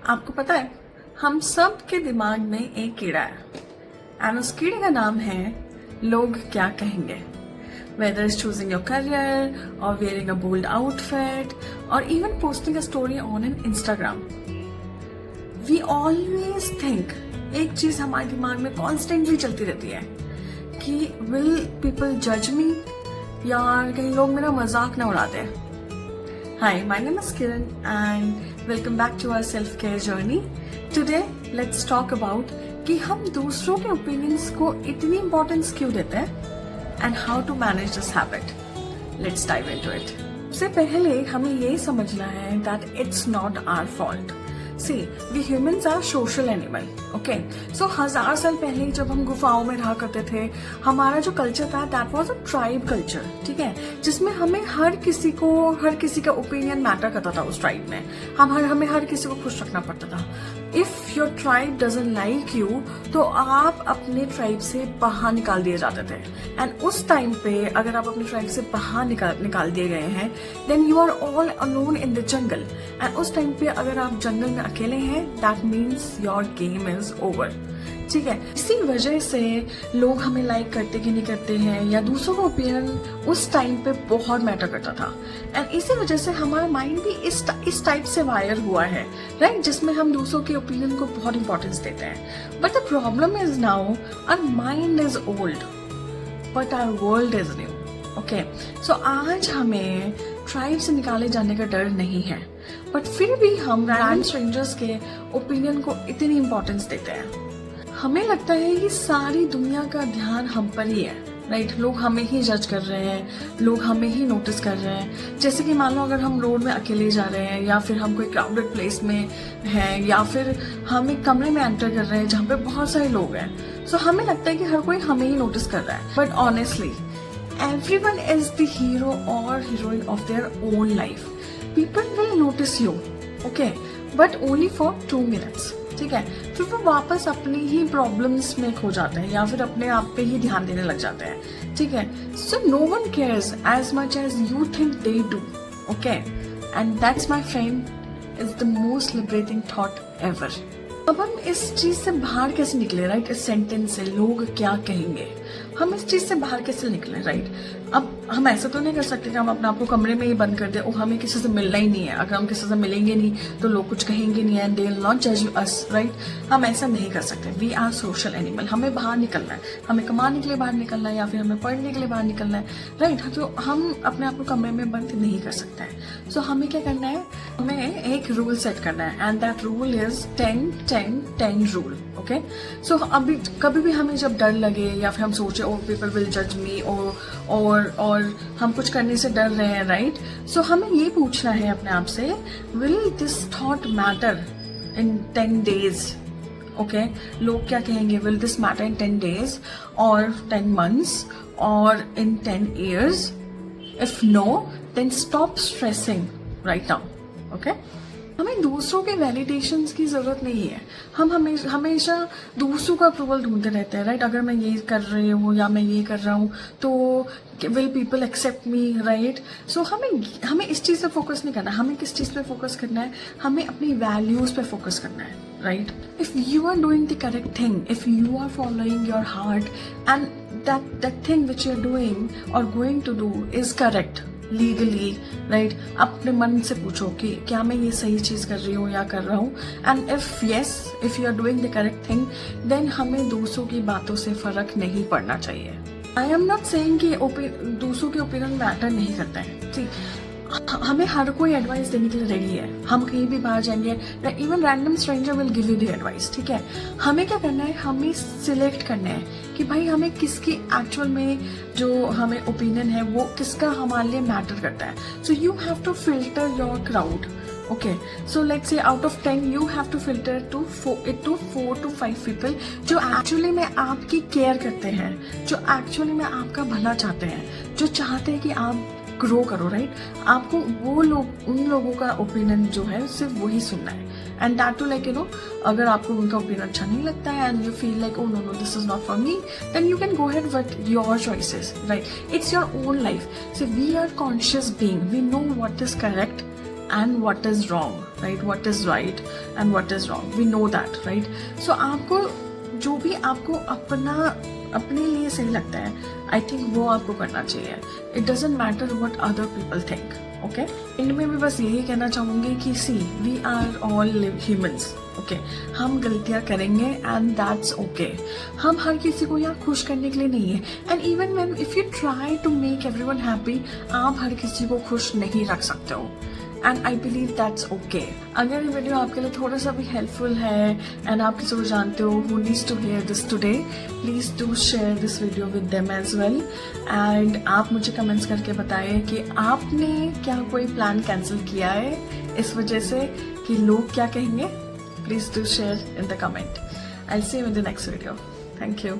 आपको पता है हम सब के दिमाग में एक कीड़ा है एंड उस कीड़े का नाम है लोग क्या कहेंगे. Whether it's choosing your career or wearing a bold outfit or even posting a story on an Instagram. We always think एक चीज हमारे दिमाग में constantly चलती रहती है कि will people judge me या कहीं लोग मेरा मजाक ना उड़ा दे. Hi, my name is Kiran and welcome back to our self-care journey. Today, let's talk about कि हम दूसरों के opinions को इतनी importance क्यों देते हैं and how to manage this habit. Let's dive into it. सबसे पहले हमें ये समझना है that it's not our fault. See, we humans are social animal. Okay? So 1000 साल पहले जब हम गुफाओं में रहा करते थे, हमारा जो कल्चर था that was a tribe culture. ठीक है? जिसमें हमें हर किसी का ओपिनियन मैटर करता था उस ट्राइब में. हमें हर किसी को खुश रखना पड़ता था. If your tribe doesn't like you तो आप अपने ट्राइब से बाहर निकाल दिए जाते थे. एंड उस टाइम पे अगर आप अपने ट्राइब से बाहर निकाल दिए गए हैं then you are all alone in the jungle. And उस टाइम पे अगर आप जंगल में अकेले हैं that means your game is over. ठीक है, इसी वजह से लोग हमें लाइक करते कि नहीं करते हैं या दूसरों का ओपिनियन उस टाइम पे बहुत मैटर करता था. एंड इसी वजह से हमारा माइंड भी इस टाइप से वायर हुआ है, राइट, जिसमें हम दूसरों के ओपिनियन को बहुत इंपॉर्टेंस देते हैं. But the problem is now our mind is old but our world is new. Okay, so आज हमें ट्राइब से निकाले जाने का डर नहीं है, बट फिर भी हम रैंडम स्ट्रेंजर्स के ओपिनियन को इतनी इंपॉर्टेंस देते हैं. हमें लगता है कि सारी दुनिया का ध्यान हम पर ही है, राइट. लोग हमें ही जज कर रहे हैं, लोग हमें ही नोटिस कर रहे हैं. जैसे कि मान लो अगर हम रोड में अकेले जा रहे हैं या फिर हम कोई क्राउडेड प्लेस में हैं या फिर हम एक कमरे में एंटर कर रहे हैं जहाँ पे बहुत सारे लोग हैं. सो हमें लगता है कि हर कोई हमें ही नोटिस कर रहा है. But honestly everyone is the hero or heroine of their own life. People will notice you, okay, but only for 2 minutes. ठीक है, फिर वो वापस अपनी ही प्रॉब्लम्स में खो जाते हैं या फिर अपने आप पे ही ध्यान देने लग जाते हैं. ठीक है, so no one cares as much as you think they do. Okay, and that's my friend is the most liberating thought ever. अब हम इस चीज से बाहर कैसे निकले, राइट, इस सेंटेंस से लोग क्या कहेंगे, हम इस चीज से बाहर कैसे निकले, राइट. अब हम ऐसा तो नहीं कर सकते कि हम अपने आप को कमरे में ही बंद कर दे और हमें किसी से मिलना ही नहीं है. अगर हम किसी से मिलेंगे नहीं तो लोग कुछ कहेंगे नहीं एंड दे विल नॉट जज अस, राइट. हम ऐसा नहीं कर सकते. We are social animal. हमें बाहर निकलना है, हमें कमाने के लिए बाहर निकलना है या फिर हमें पढ़ने के लिए बाहर निकलना है, राइट. तो हम अपने आप को कमरे में बंद नहीं कर सकते हैं. सो हमें क्या करना है, हमें एक रूल सेट करना है and that rule is 10-10-10 rule. Okay, so अभी कभी भी हमें जब डर लगे या फिर हम सोचे ओ पीपल विल जज मी और हम कुछ करने से डर रहे हैं, राइट. सो हमें ये पूछना है अपने आप से, will this thought matter in 10 days? Okay, लोग क्या कहेंगे, will this matter in 10 days और 10 months और in 10 years? If no then stop stressing right now. Okay, हमें दूसरों के वैलिडेशंस की जरूरत नहीं है. हम हमेशा दूसरों का अप्रूवल ढूंढते रहते हैं, राइट. अगर मैं ये कर रही हूँ या मैं ये कर रहा हूँ तो will people accept me, right. So हमें इस चीज पे फोकस नहीं करना. हमें किस चीज पे फोकस करना है, हमें अपनी वैल्यूज पे फोकस करना है, right. If you are doing the correct thing, if you are following your heart and that thing which you are doing और going to do is correct legally, right. अपने मन से पूछो कि क्या मैं ये सही चीज कर रही हूँ या कर रहा हूँ. And if you are doing the correct thing then हमें दूसरों की बातों से फर्क नहीं पड़ना चाहिए. आई एम नॉट सेइंग कि दूसरों के ओपिनियन मैटर नहीं करते हैं. ठीक, हमें हर कोई एडवाइस देने के लिए रेडी है. हम कहीं भी बाहर जाएंगे, even random stranger will give you the advice. ठीक है, हमें क्या करना है, हमें सिलेक्ट करना है कि भाई हमें किसकी एक्चुअल में जो हमें ओपिनियन है वो किसका हमारे लिए मैटर करता है. So you have to filter your crowd. Okay, so let's say out of 10 you have to filter to 4 to 5 people जो एक्चुअली में आपकी केयर करते हैं, जो एक्चुअली में आपका भला चाहते हैं, जो चाहते हैं कि आप ग्रो करो, राइट. आपको उन लोगों का ओपिनियन जो है सिर्फ वही सुनना है. एंड दैट टू लाइक अगर आपको उनका ओपिनियन अच्छा नहीं लगता है and you feel like oh no this is not for me then you can go ahead with your choices, right. It's your own life. So we are conscious being, we know what is correct and what is wrong, right? What is right and what is wrong. We know that, right? So आपको जो भी आपको अपने लिए सही लगता है, I think वो आपको करना चाहिए. It doesn't matter what other people think. Okay, इनमें भी बस यही कहना चाहूंगी कि see we are all humans. Okay, हम गलतियां करेंगे एंड दैट्स ओके. हम हर किसी को यहाँ खुश करने के लिए नहीं है. And even when if you try to make everyone happy, आप हर किसी को खुश नहीं रख सकते हो. And I believe that's okay. अगर ये वीडियो आपके लिए थोड़ा सा भी हेल्पफुल है एंड आप किसी को जानते हो who needs to hear this today, please do share this video with them as well. And आप मुझे कमेंट्स करके बताएं कि आपने क्या कोई प्लान कैंसिल किया है इस वजह से कि लोग क्या कहेंगे. Please do share in the comment. I will see you in the next video. Thank you.